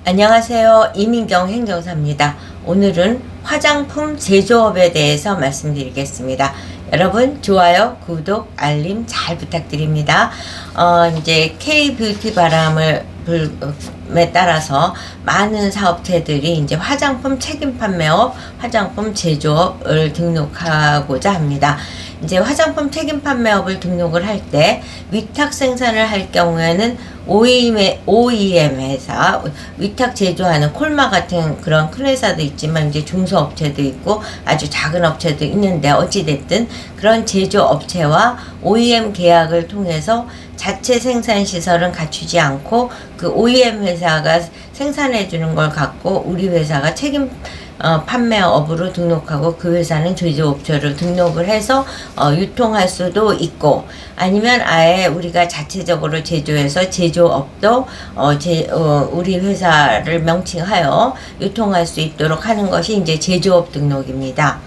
안녕하세요. 이민경 행정사입니다. 오늘은 화장품 제조업에 대해서 말씀드리겠습니다. 여러분 좋아요, 구독, 알림 잘 부탁드립니다. 이제 K-뷰티 바람을 불에 따라서 많은 사업체들이 이제 화장품 책임 판매업, 화장품 제조업을 등록하고자 합니다. 이제 화장품 책임 판매업을 등록을 할 때 위탁 생산을 할 경우에는 OEM 회사, 위탁 제조하는 콜마 같은 그런 큰 회사도 있지만 이제 중소업체도 있고 아주 작은 업체도 있는데 어찌됐든 그런 제조업체와 OEM 계약을 통해서 자체 생산 시설은 갖추지 않고 그 OEM 회사가 생산해 주는 걸 갖고 우리 회사가 책임 판매업으로 등록하고 그 회사는 제조업체로 등록을 해서 유통할 수도 있고, 아니면 아예 우리가 자체적으로 제조해서 제조업도 우리 회사를 명칭하여 유통할 수 있도록 하는 것이 이제 제조업 등록입니다.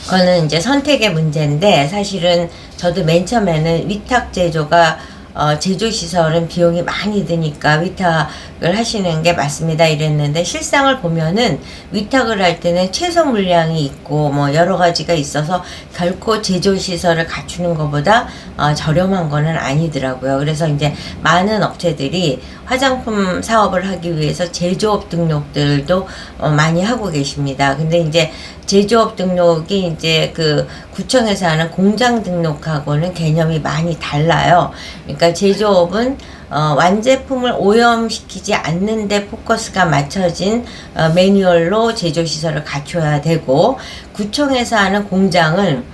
그거는 이제 선택의 문제인데, 사실은 저도 맨 처음에는 위탁 제조가 제조시설은 비용이 많이 드니까 위탁을 하시는 게 맞습니다 이랬는데, 실상을 보면은 위탁을 할 때는 최소 물량이 있고 뭐 여러 가지가 있어서 결코 제조시설을 갖추는 것보다 저렴한 거는 아니더라고요. 그래서 이제 많은 업체들이 화장품 사업을 하기 위해서 제조업 등록들도 많이 하고 계십니다. 근데 이제 제조업 등록이 이제 그 구청에서 하는 공장 등록하고는 개념이 많이 달라요. 그러니까 제조업은 완제품을 오염시키지 않는데 포커스가 맞춰진 매뉴얼로 제조시설을 갖춰야 되고, 구청에서 하는 공장은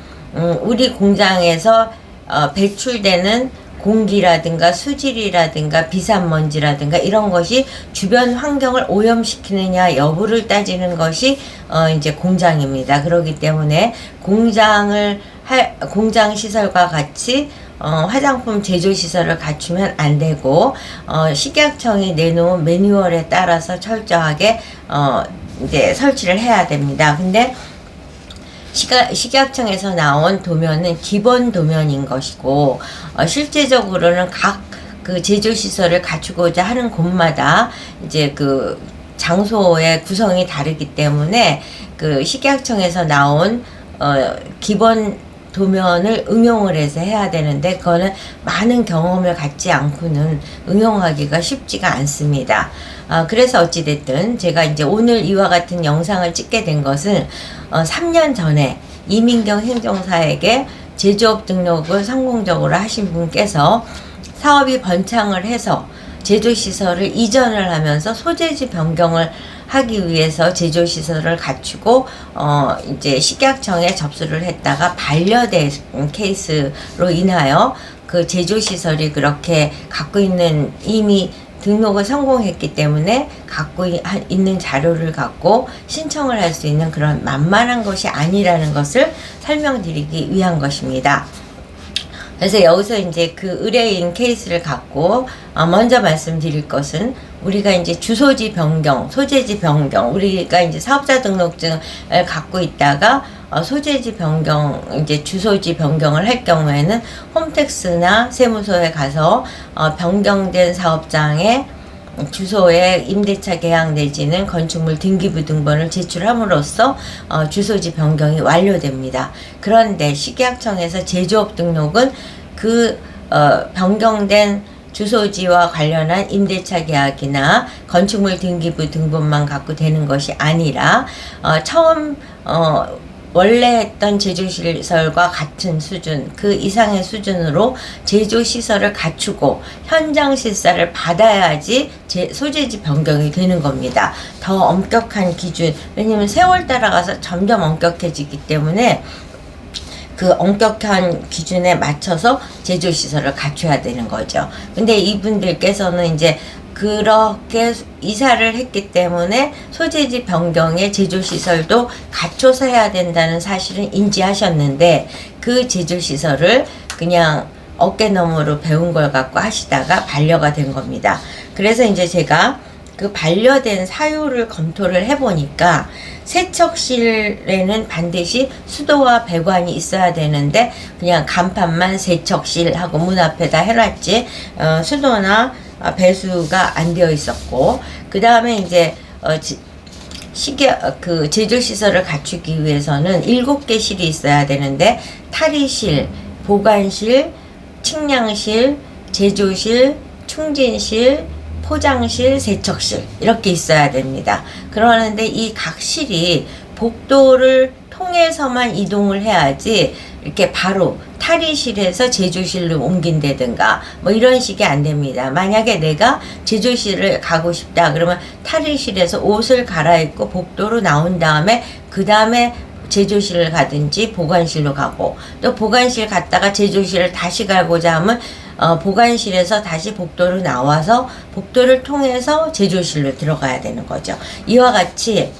우리 공장에서 배출되는 공기라든가 수질이라든가 비산먼지라든가 이런 것이 주변 환경을 오염시키느냐 여부를 따지는 것이 이제 공장입니다. 그렇기 때문에 공장 시설과 같이 화장품 제조 시설을 갖추면 안 되고, 식약청이 내놓은 매뉴얼에 따라서 철저하게 이제 설치를 해야 됩니다. 근데 식약청에서 나온 도면은 기본 도면인 것이고, 실제적으로는 각 그 제조시설을 갖추고자 하는 곳마다 이제 그 장소의 구성이 다르기 때문에 그 식약청에서 나온 기본 도면을 응용을 해서 해야 되는데, 그거는 많은 경험을 갖지 않고는 응용하기가 쉽지가 않습니다. 그래서 어찌됐든 제가 이제 오늘 이와 같은 영상을 찍게 된 것은 3년 전에 이민경 행정사에게 제조업 등록을 성공적으로 하신 분께서 사업이 번창을 해서 제조시설을 이전을 하면서 소재지 변경을 하기 위해서 제조시설을 갖추고 이제 식약청에 접수를 했다가 반려된 케이스로 인하여 그 제조시설이 그렇게 갖고 있는 이미 등록을 성공했기 때문에 갖고 있는 자료를 갖고 신청을 할 수 있는 그런 만만한 것이 아니라는 것을 설명드리기 위한 것입니다. 그래서 여기서 이제 그 의뢰인 케이스를 갖고 먼저 말씀드릴 것은, 우리가 이제 주소지 변경, 소재지 변경, 우리가 이제 사업자 등록증을 갖고 있다가 소재지 변경, 이제 주소지 변경을 할 경우에는 홈택스나 세무서에 가서 변경된 사업장에 주소에 임대차 계약 내지는 건축물 등기부 등본을 제출함으로써 주소지 변경이 완료됩니다. 그런데 식약청에서 제조업 등록은 그 변경된 주소지와 관련한 임대차 계약이나 건축물 등기부 등본만 갖고 되는 것이 아니라 처음 원래 했던 제조시설과 같은 수준, 그 이상의 수준으로 제조시설을 갖추고 현장 실사를 받아야지 소재지 변경이 되는 겁니다. 더 엄격한 기준, 왜냐면 세월 따라가서 점점 엄격해지기 때문에 그 엄격한 기준에 맞춰서 제조시설을 갖춰야 되는 거죠. 근데 이분들께서는 이제 그렇게 이사를 했기 때문에 소재지 변경의 제조시설도 갖춰서 해야 된다는 사실은 인지하셨는데, 그 제조시설을 그냥 어깨너머로 배운 걸 갖고 하시다가 반려가 된 겁니다. 그래서 이제 제가 그 반려된 사유를 검토를 해보니까, 세척실에는 반드시 수도와 배관이 있어야 되는데 그냥 간판만 세척실 하고 문 앞에다 해놨지 수도나 배수가 안 되어 있었고, 그 다음에 이제 그 제조 시설을 갖추기 위해서는 7개 실이 있어야 되는데, 탈의실, 보관실, 측량실, 제조실, 충진실, 포장실, 세척실 이렇게 있어야 됩니다. 그러는데 이 각 실이 복도를 통해서만 이동을 해야지 이렇게 바로 탈의실에서 제조실로 옮긴다든가 뭐 이런 식이 안 됩니다. 만약에 내가 제조실을 가고 싶다 그러면 탈의실에서 옷을 갈아입고 복도로 나온 다음에 그 다음에 제조실을 가든지 보관실로 가고, 또 보관실 갔다가 제조실을 다시 가고자 하면 보관실에서 다시 복도로 나와서 복도를 통해서 제조실로 들어가야 되는 거죠. 이와 같이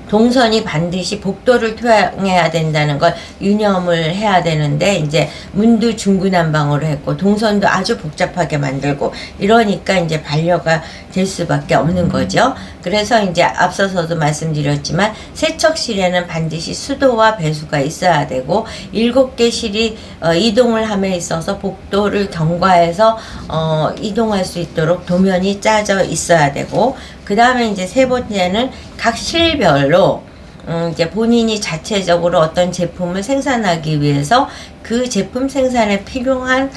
동선이 반드시 복도를 통해야 된다는 걸 유념을 해야 되는데, 이제 문도 중구난방으로 했고 동선도 아주 복잡하게 만들고 이러니까 이제 반려가 될 수밖에 없는 거죠. 그래서 이제 앞서서도 말씀드렸지만 세척실에는 반드시 수도와 배수가 있어야 되고, 7개 실이 이동을 함에 있어서 복도를 경과해서 이동할 수 있도록 도면이 짜져 있어야 되고, 그 다음에 이제 세 번째는 각 실별로 이제 본인이 자체적으로 어떤 제품을 생산하기 위해서 그 제품 생산에 필요한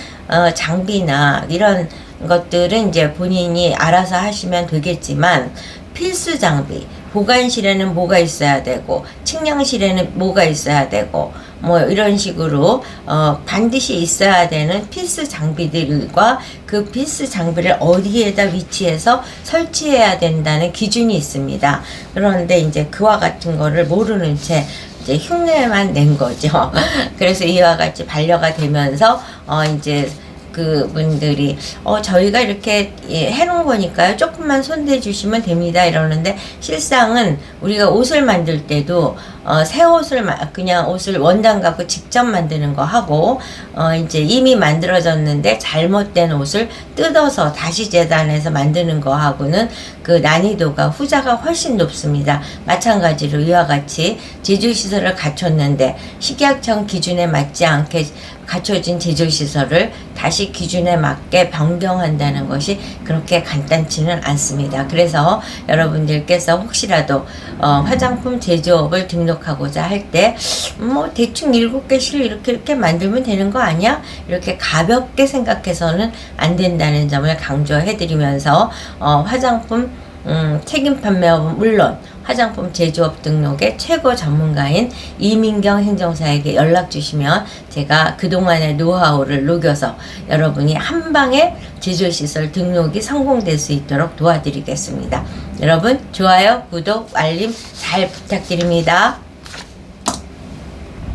장비나 이런 것들은 이제 본인이 알아서 하시면 되겠지만, 필수 장비, 보관실에는 뭐가 있어야 되고 측량실에는 뭐가 있어야 되고 뭐 이런 식으로 반드시 있어야 되는 필수 장비들과 그 필수 장비를 어디에다 위치해서 설치해야 된다는 기준이 있습니다. 그런데 이제 그와 같은 거를 모르는 채 이제 흉내만 낸 거죠. 그래서 이와 같이 반려가 되면서 이제 그분들이 저희가 이렇게 해놓은 거니까요, 조금만 손대 주시면 됩니다 이러는데, 실상은 우리가 옷을 만들 때도 새 옷을 그냥 옷을 원단 갖고 직접 만드는 거 하고, 이제 이미 만들어졌는데 잘못된 옷을 뜯어서 다시 재단해서 만드는 거 하고는 그 난이도가 후자가 훨씬 높습니다. 마찬가지로 이와 같이 제조시설을 갖췄는데 식약청 기준에 맞지 않게 갖춰진 제조시설을 다시 기준에 맞게 변경한다는 것이 그렇게 간단치는 않습니다. 그래서 여러분들께서 혹시라도 화장품 제조업을 등록하고자 할 때 뭐 대충 7개 실 이렇게 만들면 되는 거 아니야? 이렇게 가볍게 생각해서는 안 된다는 점을 강조해 드리면서 화장품 책임 판매업은 물론 화장품 제조업 등록의 최고 전문가인 이민경 행정사에게 연락 주시면 제가 그동안의 노하우를 녹여서 여러분이 한방에 제조시설 등록이 성공될 수 있도록 도와드리겠습니다. 여러분 좋아요, 구독, 알림 잘 부탁드립니다.